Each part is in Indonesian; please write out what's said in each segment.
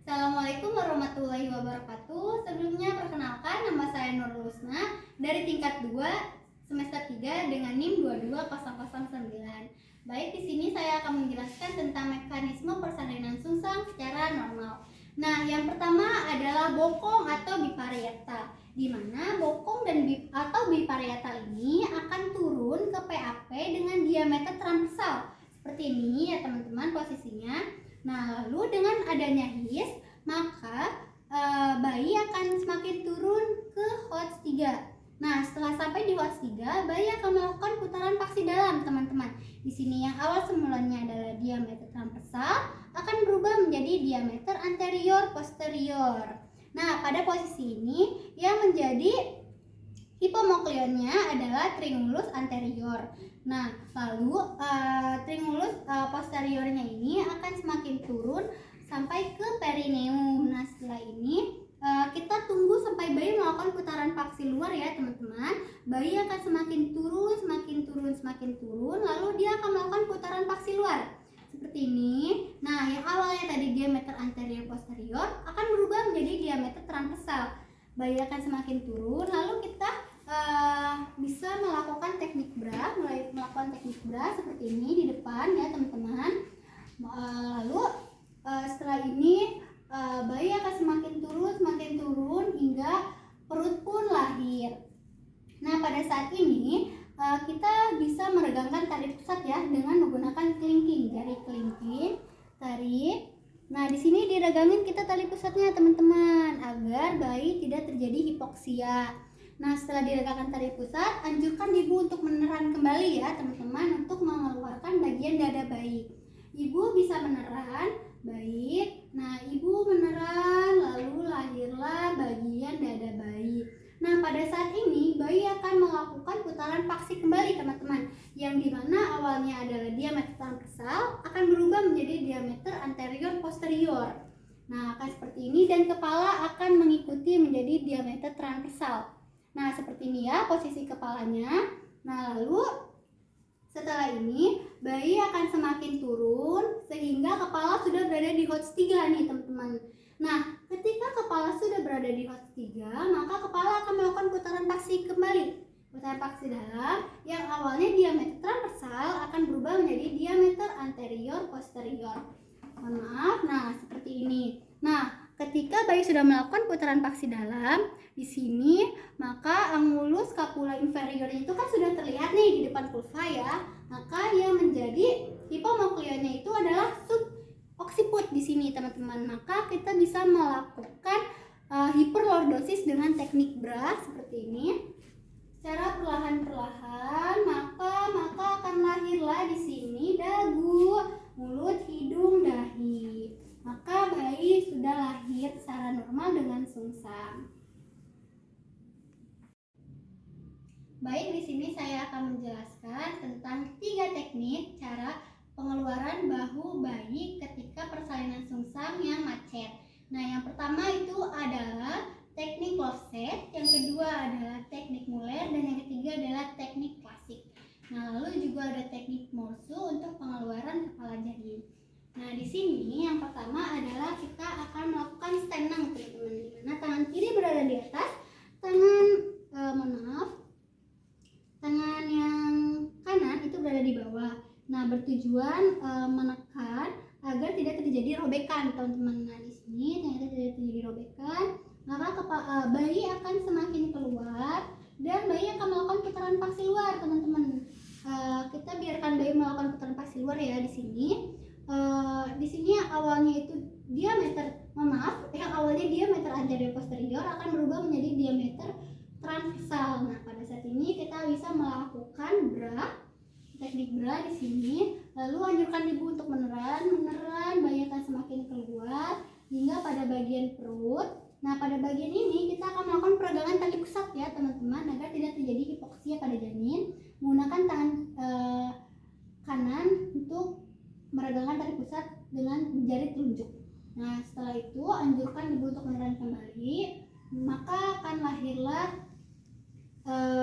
Assalamualaikum warahmatullahi wabarakatuh. Sebelumnya perkenalkan, nama saya Nurul Lusna dari tingkat 2 semester 3 dengan NIM 22009. Baik, di sini saya akan menjelaskan tentang mekanisme persalinan sungsang secara normal. Nah, yang pertama adalah bokong atau biparieta, di mana bokong dan biparieta ini akan turun ke PAP dengan diameter transversal. Seperti ini ya teman-teman posisinya. Nah, lalu dengan adanya his, maka bayi akan semakin turun ke HOTS 3. Nah, setelah sampai di HOTS 3, bayi akan melakukan putaran paksi dalam, teman-teman. Di sini yang awal semulanya adalah diameter transversal akan berubah menjadi diameter anterior posterior. Nah, pada posisi ini yang menjadi hipomoklionnya adalah trimulus anterior. Nah, lalu trimulus posteriornya ini akan semakin turun sampai ke perineum. Nah, setelah ini kita tunggu sampai bayi melakukan putaran paksi luar ya teman-teman. Bayi akan semakin turun, lalu dia akan melakukan putaran paksi luar seperti ini. Nah, yang awalnya tadi diameter anterior posterior akan berubah menjadi diameter transversal. Bayi akan semakin turun, lalu kita bisa melakukan teknik bra seperti ini di depan ya teman-teman. Lalu setelah ini bayi akan semakin turun hingga perut pun lahir. Nah, pada saat ini kita bisa meregangkan tali pusat ya dengan menggunakan kelingking, jari kelingking, tarik. Nah, di sini diregangin kita tali pusatnya teman-teman agar bayi tidak terjadi hipoksia. Nah, setelah diregangkan tali pusat, anjurkan ibu untuk meneran kembali ya teman-teman untuk mengeluarkan bagian dada bayi. Ibu bisa meneran, baik. Nah, ibu meneran lalu lahirlah bagian dada bayi. Nah, pada saat ini bayi akan melakukan putaran paksi kembali teman-teman, yang dimana awalnya adalah diameter transversal akan berubah menjadi diameter anterior posterior. Nah, akan seperti ini dan kepala akan mengikuti menjadi diameter transversal. Nah, seperti ini ya posisi kepalanya. Nah, lalu setelah ini bayi akan semakin turun sehingga kepala sudah berada di HOTS 3 nih teman-teman. Nah, ketika kepala sudah berada di HOTS 3, maka kepala akan melakukan putaran paksi kembali. Putaran paksi dalam yang awalnya diameter transversal akan berubah menjadi diameter anterior posterior. Mohon maaf, nah seperti ini. Nah, ketika bayi sudah melakukan putaran paksi dalam, di sini maka angulus scapula inferior itu kan sudah terlihat nih di depan vulva ya. Maka yang menjadi hipomoklionnya itu adalah subocciput di sini teman-teman. Maka kita bisa melakukan hiperlordosis dengan teknik bra seperti ini. Secara perlahan-perlahan maka akan lahirlah di sini dagu, mulut, hidung, dahi. Maka bayi sudah lahir secara normal dengan sungsang. Baik, di sini saya akan menjelaskan tentang 3 teknik cara pengeluaran bahu bayi ketika persalinan sungsang yang macet. Nah, yang pertama itu adalah teknik Lovset, yang kedua adalah teknik Muller, dan yang ketiga adalah teknik klasik. Nah, lalu juga ada teknik Morsu untuk pengeluaran kepala janin. Nah, di sini yang pertama adalah kita akan melakukan stenang teman-teman, di mana tangan kiri berada di atas, tangan yang kanan itu berada di bawah. Nah, bertujuan menekan agar tidak terjadi robekan, teman-teman. Nah, di sini ternyata tidak terjadi robekan, maka bayi akan semakin keluar dan bayi akan melakukan putaran paksi luar, teman-teman. Kita biarkan bayi melakukan putaran paksi luar ya di sini. Di sini yang awalnya itu yang awalnya diameter anterior posterior akan berubah menjadi diameter transversal. Nah, pada saat ini kita bisa melakukan teknik bra di sini. Lalu anjurkan ibu untuk meneran, bayi akan semakin keluar hingga pada bagian perut. Nah, pada bagian ini kita akan melakukan peregangan tali pusat ya teman-teman agar tidak terjadi hipoksia pada janin. Menggunakan tangan kanan untuk meregangkan tali pusat dengan jari telunjuk. Nah, setelah itu anjurkan ibu untuk meneran kembali, maka akan lahirlah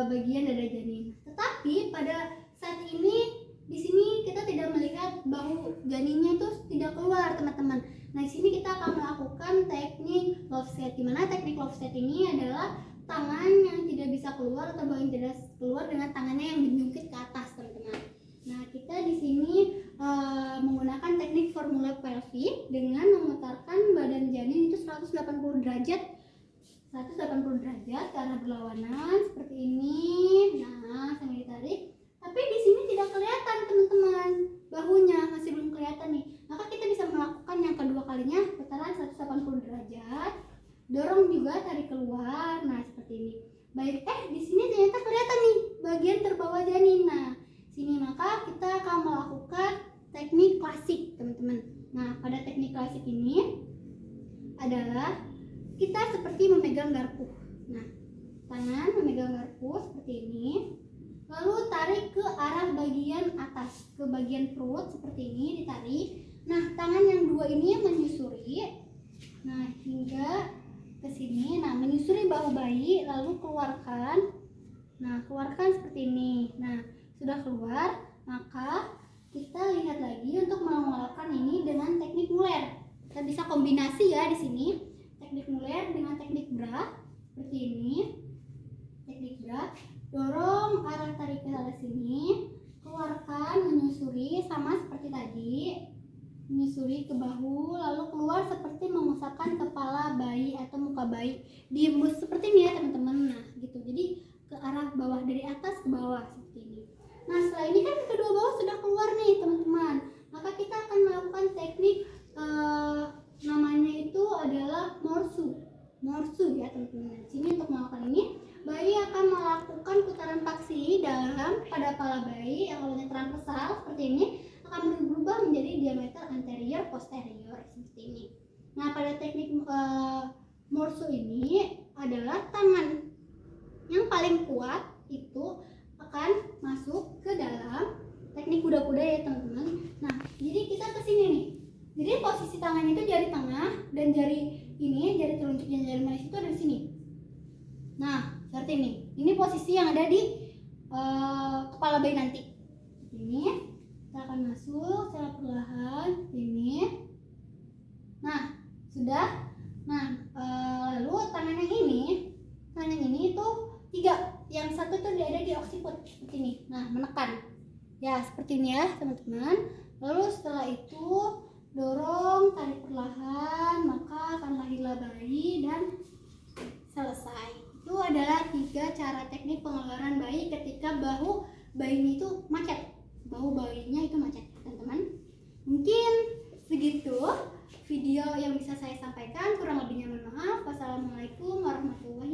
bagian dada janin. Tetapi pada saat ini di sini kita tidak melihat bahu janinnya itu tidak keluar, teman-teman. Nah, di sini kita akan melakukan teknik love set. Di mana teknik love set ini adalah tangan yang tidak bisa keluar atau bahu yang tidak keluar dengan tangannya yang menjungkit ke atas, teman-teman. Nah, kita di sini menggunakan teknik formula pelvic dengan memutarkan badan janin itu 180 derajat ke arah berlawanan seperti ini. Nah, sambil ditarik. Tapi di sini tidak kelihatan, teman-teman. Bahunya masih belum kelihatan nih. Maka kita bisa melakukan yang kedua kalinya, putaran 180 derajat. Dorong juga, tarik keluar. Nah, seperti ini. Baik, di sini ternyata kelihatan nih bagian terbawah janin. Nah, sini maka kita akan melakukan teknik klasik, teman-teman. Nah, pada teknik klasik ini adalah kita seperti memegang garpu. Nah, tangan memegang garpu seperti ini. Lalu tarik ke arah bagian atas, ke bagian perut seperti ini, ditarik. Nah, tangan yang dua ini menyusuri. Nah, hingga ke sini. Nah, menyusuri bahu bayi, lalu keluarkan. Nah, keluarkan seperti ini. Nah, sudah keluar, maka kita lihat lagi untuk melakukan ini dengan teknik muller. Kita bisa kombinasi ya di sini. Teknik muller dengan teknik bra seperti ini. Teknik bra, dorong arah tarik ke arah sini, keluarkan, menyusuri sama seperti tadi. Menyusuri ke bahu, lalu keluar seperti memusatkan kepala bayi atau muka bayi. Diembus seperti ini ya, teman-teman. Nah, gitu. Jadi ke arah bawah, dari atas ke bawah seperti ini. Nah, setelah ini kan kedua bahu sudah keluar nih, teman-teman. Maka kita akan melakukan teknik namanya itu adalah morsu ya, teman-teman. Sini untuk melakukan ini, bayi akan melakukan putaran paksi dalam pada kepala bayi yang awalnya transversal seperti ini akan berubah menjadi diameter anterior posterior seperti ini. Nah, pada teknik morsu ini adalah tangan yang paling kuat itu akan masuk ke dalam teknik kuda-kuda ya, teman-teman. Nah, jadi kita ke sini nih. Jadi posisi tangan itu jari tengah dan jari ini, jari telunjuk dan jari manis itu ada di sini. Nah, seperti ini. Ini posisi yang ada di kepala bayi nanti. Ini kita akan masuk secara perlahan ini. Nah, sudah. Nah, lalu tangan yang ini itu 3. Yang satu itu ada di oksiput seperti ini. Nah, menekan. Ya, seperti ini ya, teman-teman. Lalu setelah itu dorong, tarik perlahan, maka akan lahirlah bayi dan selesai. Itu adalah 3 cara teknik pengeluaran bayi ketika bahu bayinya itu macet. Bahu bayinya itu macet, teman-teman. Mungkin segitu video yang bisa saya sampaikan, kurang lebihnya mohon maaf. Wassalamualaikum warahmatullahi wabarakatuh.